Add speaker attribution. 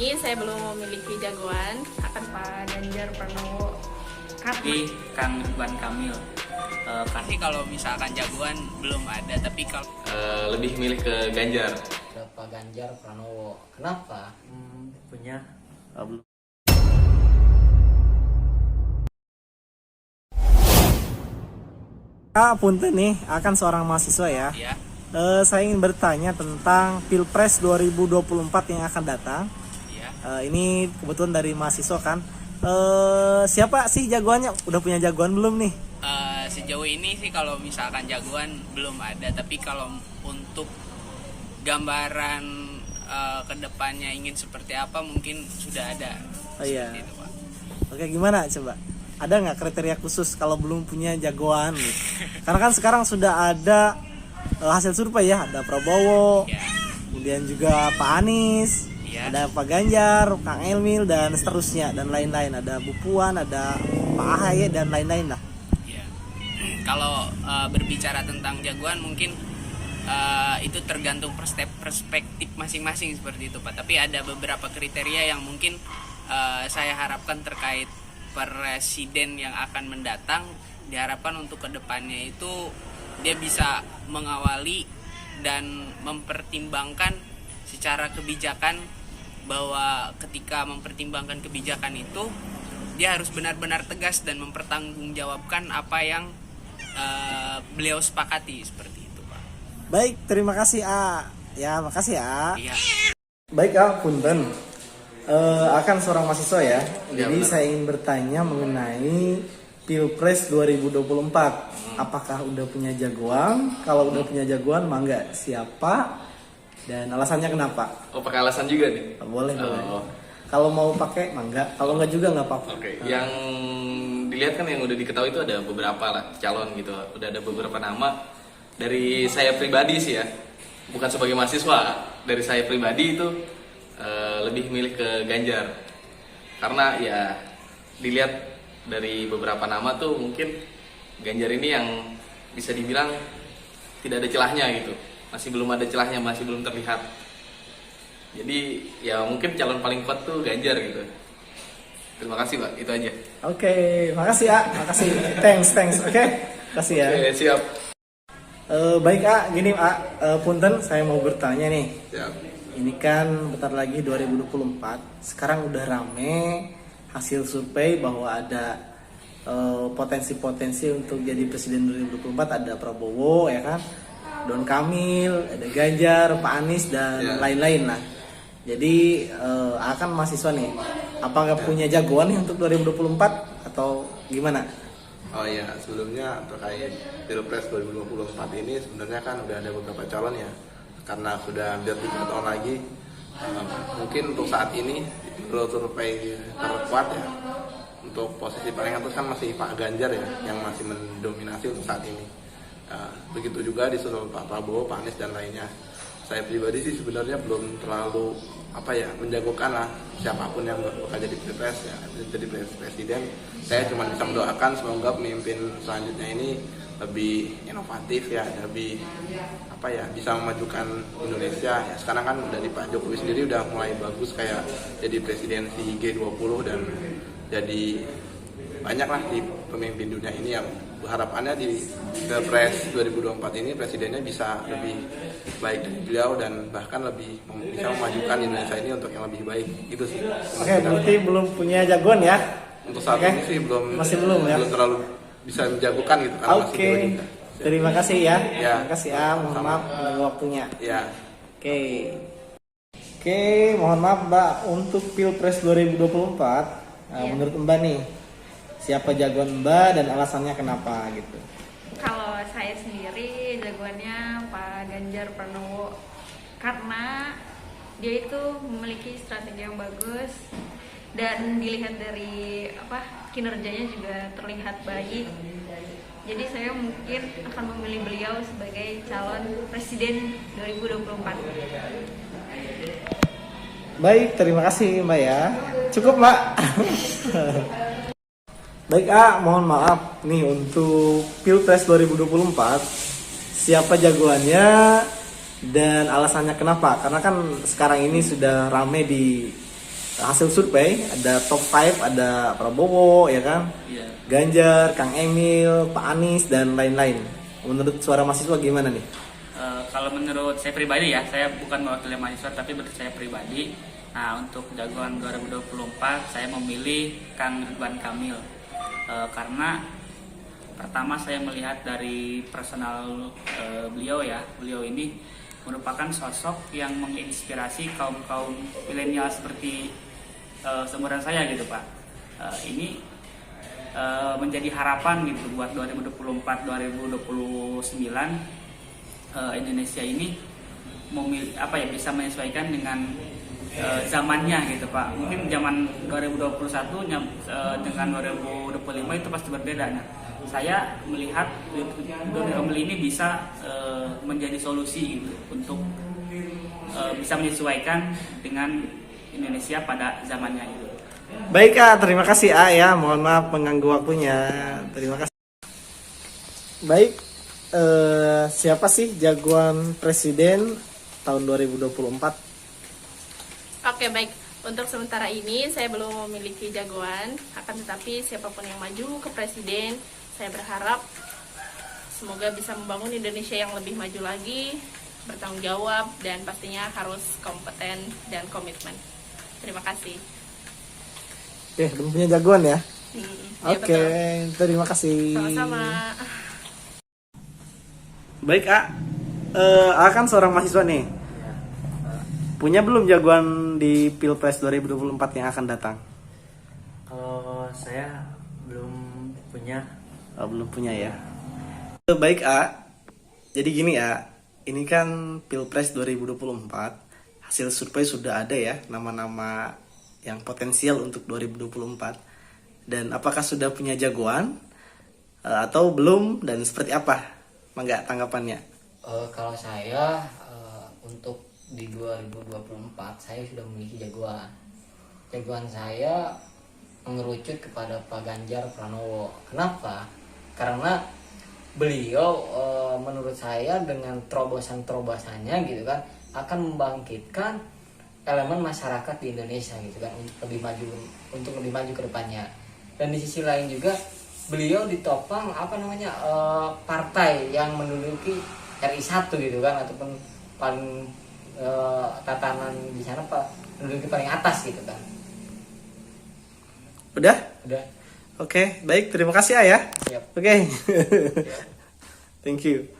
Speaker 1: ini saya belum memiliki jagoan, akan Pak Ganjar Pranowo.
Speaker 2: Tapi Kang Ridwan Kamil. Pasti kalau misalkan jagoan belum ada, tapi kalau
Speaker 3: lebih milih ke Ganjar.
Speaker 4: Pak Ganjar Pranowo. Kenapa?
Speaker 5: Punya belum. Punten nih, akan seorang mahasiswa ya.
Speaker 2: ya
Speaker 5: Saya ingin bertanya tentang Pilpres 2024 yang akan datang.
Speaker 2: ya
Speaker 5: Ini kebetulan dari mahasiswa kan. Siapa sih jagoannya? Udah punya jagoan belum nih?
Speaker 2: sejauh ini sih kalau misalkan jagoan belum ada, tapi kalau untuk gambaran kedepannya ingin seperti apa mungkin sudah ada.
Speaker 5: Oh iya.
Speaker 2: Seperti itu, Pak.
Speaker 5: Oke, gimana coba? Ada nggak kriteria khusus kalau belum punya jagoan nih? Karena kan sekarang sudah ada hasil survei ya, ada Prabowo,
Speaker 2: Ya,
Speaker 5: kemudian juga Pak Anies,
Speaker 2: ya.
Speaker 5: ada Pak Ganjar, Kang Emil dan seterusnya dan lain-lain. Ada Bu Puan, ada Pak Ahaye dan lain-lain lah.
Speaker 2: Ya. Kalau berbicara tentang jagoan mungkin itu tergantung perspektif masing-masing seperti itu, Pak. Tapi ada beberapa kriteria yang mungkin saya harapkan terkait presiden yang akan mendatang. Diharapkan untuk kedepannya itu dia bisa mengawali dan mempertimbangkan secara kebijakan, bahwa ketika mempertimbangkan kebijakan itu dia harus benar-benar tegas dan mempertanggungjawabkan apa yang beliau sepakati, seperti itu, Pak.
Speaker 5: Baik, terima kasih A. Ya, makasih ya.
Speaker 2: Iya.
Speaker 5: Baik A, punten. Akan seorang mahasiswa ya.
Speaker 3: Ya,
Speaker 5: Jadi
Speaker 3: benar.
Speaker 5: saya ingin bertanya mengenai Pilpres 2024. Apakah udah punya jagoan? Kalau udah punya jagoan, mangga siapa? Dan alasannya kenapa?
Speaker 3: Oh, pakai alasan juga nih.
Speaker 5: Boleh, boleh.
Speaker 3: Oh.
Speaker 5: Kalau mau pakai, mangga. Kalau nggak juga nggak apa-apa.
Speaker 3: Oke, yang dilihat kan yang udah diketahui itu ada beberapa lah calon gitu. Udah ada beberapa nama. Dari saya pribadi sih ya, bukan sebagai mahasiswa. Dari saya pribadi itu lebih milih ke Ganjar. Karena ya dilihat dari beberapa nama tuh mungkin Ganjar ini yang bisa dibilang tidak ada celahnya gitu. Masih belum ada celahnya, masih belum terlihat. Jadi ya mungkin calon paling kuat tuh Ganjar gitu. Terima kasih Pak, itu aja.
Speaker 5: Oke, makasih A. Makasih. Thanks. Oke, makasih ya.
Speaker 3: Oke, siap.
Speaker 5: Baik A, gini A. Punten, saya mau bertanya nih.
Speaker 3: Siap.
Speaker 5: Ini kan bentar lagi 2024. Sekarang udah rame hasil survei bahwa ada potensi-potensi untuk jadi presiden 2024. Ada Prabowo ya kan, Don Kamil, ada Ganjar, Pak Anies dan
Speaker 3: Ya.
Speaker 5: lain-lain lah. Jadi akan mahasiswa nih, apakah punya jagoan nih untuk 2024 atau gimana?
Speaker 6: Oh iya, sebelumnya terkait Pilpres 2024 ini sebenarnya kan udah ada beberapa calon ya. Karena sudah hampir 3 tahun lagi, mungkin untuk saat ini menurut survei terkuat ya, untuk posisi paling atas kan masih Pak Ganjar ya, yang masih mendominasi untuk saat ini. Begitu juga disusul Pak Prabowo, Pak Anies dan lainnya. Saya pribadi sih sebenarnya belum terlalu menjagokan lah siapapun yang bakal jadi pilpres ya, jadi presiden. Saya cuma bisa mendoakan semoga pemimpin selanjutnya ini lebih inovatif ya, lebih bisa memajukan Indonesia ya. Sekarang kan dari Pak Jokowi sendiri udah mulai bagus kayak jadi presidensi G20 dan jadi banyak lah di pemimpin dunia ini yang harapannya di Pilpres 2024 ini presidennya bisa lebih baik dari beliau dan bahkan lebih bisa memajukan Indonesia ini untuk yang lebih baik. Itu sih.
Speaker 5: Oke, berarti belum punya jagoan ya?
Speaker 6: Untuk saat
Speaker 5: Oke.
Speaker 6: ini sih
Speaker 5: Masih belum ya?
Speaker 6: belum terlalu bisa menjagokan gitu karena masih
Speaker 5: Oke,
Speaker 6: jauh juga.
Speaker 5: terima kasih ya.
Speaker 6: Ya.
Speaker 5: Terima kasih ya, mohon
Speaker 6: Sama.
Speaker 5: maaf mengganggu waktunya.
Speaker 6: Ya.
Speaker 5: Oke, mohon maaf Mbak, untuk Pilpres 2024, menurut Mbak nih, siapa jagoan Mbak dan alasannya kenapa gitu?
Speaker 1: Kalau saya sendiri jagoannya Pak Ganjar Pranowo, karena dia itu memiliki strategi yang bagus dan dilihat dari kinerjanya juga terlihat baik. Jadi saya mungkin akan memilih beliau sebagai calon presiden 2024.
Speaker 5: Baik, terima kasih Mbak ya. Cukup Mbak. Baik A, mohon maaf nih untuk Pilpres 2024, siapa jagoannya dan alasannya kenapa? Karena kan sekarang ini sudah rame di hasil survei ada top 5, ada Prabowo ya kan,
Speaker 7: Iya.
Speaker 5: Ganjar, Kang Emil, Pak Anies dan lain-lain. Menurut suara mahasiswa gimana nih?
Speaker 7: Kalau menurut saya pribadi ya, saya bukan mewakili mahasiswa tapi menurut saya pribadi. Nah, untuk jagoan 2024 saya memilih Kang Ridwan Kamil. Karena pertama saya melihat dari personal beliau ya. Beliau ini merupakan sosok yang menginspirasi kaum-kaum milenial seperti seumuran saya gitu, Pak. Ini menjadi harapan gitu buat 2024-2029 Indonesia ini bisa menyesuaikan dengan zamannya gitu, Pak. Mungkin zaman 2021 dengan 2025 itu pasti berbeda. Nah, saya melihat Ridwan Kamil ini bisa menjadi solusi gitu untuk bisa menyesuaikan dengan Indonesia pada zamannya itu.
Speaker 5: Baik Kak, terima kasih A ya. Mohon maaf mengganggu waktunya. Terima kasih. Baik, siapa sih jagoan presiden tahun 2024?
Speaker 8: Oke, baik. Untuk sementara ini saya belum memiliki jagoan, akan tetapi siapapun yang maju ke presiden, saya berharap semoga bisa membangun Indonesia yang lebih maju lagi, bertanggung jawab, dan pastinya harus kompeten dan komitmen. Terima kasih.
Speaker 5: Oke, belum punya jagoan ya?
Speaker 8: Ya,
Speaker 5: Oke,
Speaker 8: betul.
Speaker 5: terima kasih.
Speaker 8: Sama-sama.
Speaker 5: Baik A, A kan seorang mahasiswa nih. Punya belum jagoan di Pilpres 2024 yang akan datang?
Speaker 9: Kalau saya belum punya.
Speaker 5: Oh, belum punya ya. Baik A, jadi gini A, ini kan Pilpres 2024, hasil survei sudah ada ya nama-nama yang potensial untuk 2024. Dan apakah sudah punya jagoan atau belum dan seperti apa? Mangga tanggapannya.
Speaker 4: Kalau saya untuk di 2024 saya sudah memiliki jagoan. Jagoan saya mengerucut kepada Pak Ganjar Pranowo. Kenapa? Karena beliau menurut saya dengan terobosan-terobosannya gitu kan akan membangkitkan elemen masyarakat di Indonesia gitu kan untuk lebih maju ke depannya. Dan di sisi lain juga beliau ditopang partai yang menduduki RI 1 gitu kan ataupun paling tatanan di sana menduduki paling atas gitu kan.
Speaker 5: Udah?
Speaker 4: Udah.
Speaker 5: Oke, baik. Terima kasih A ya.
Speaker 4: Siap.
Speaker 5: Oke. Thank you.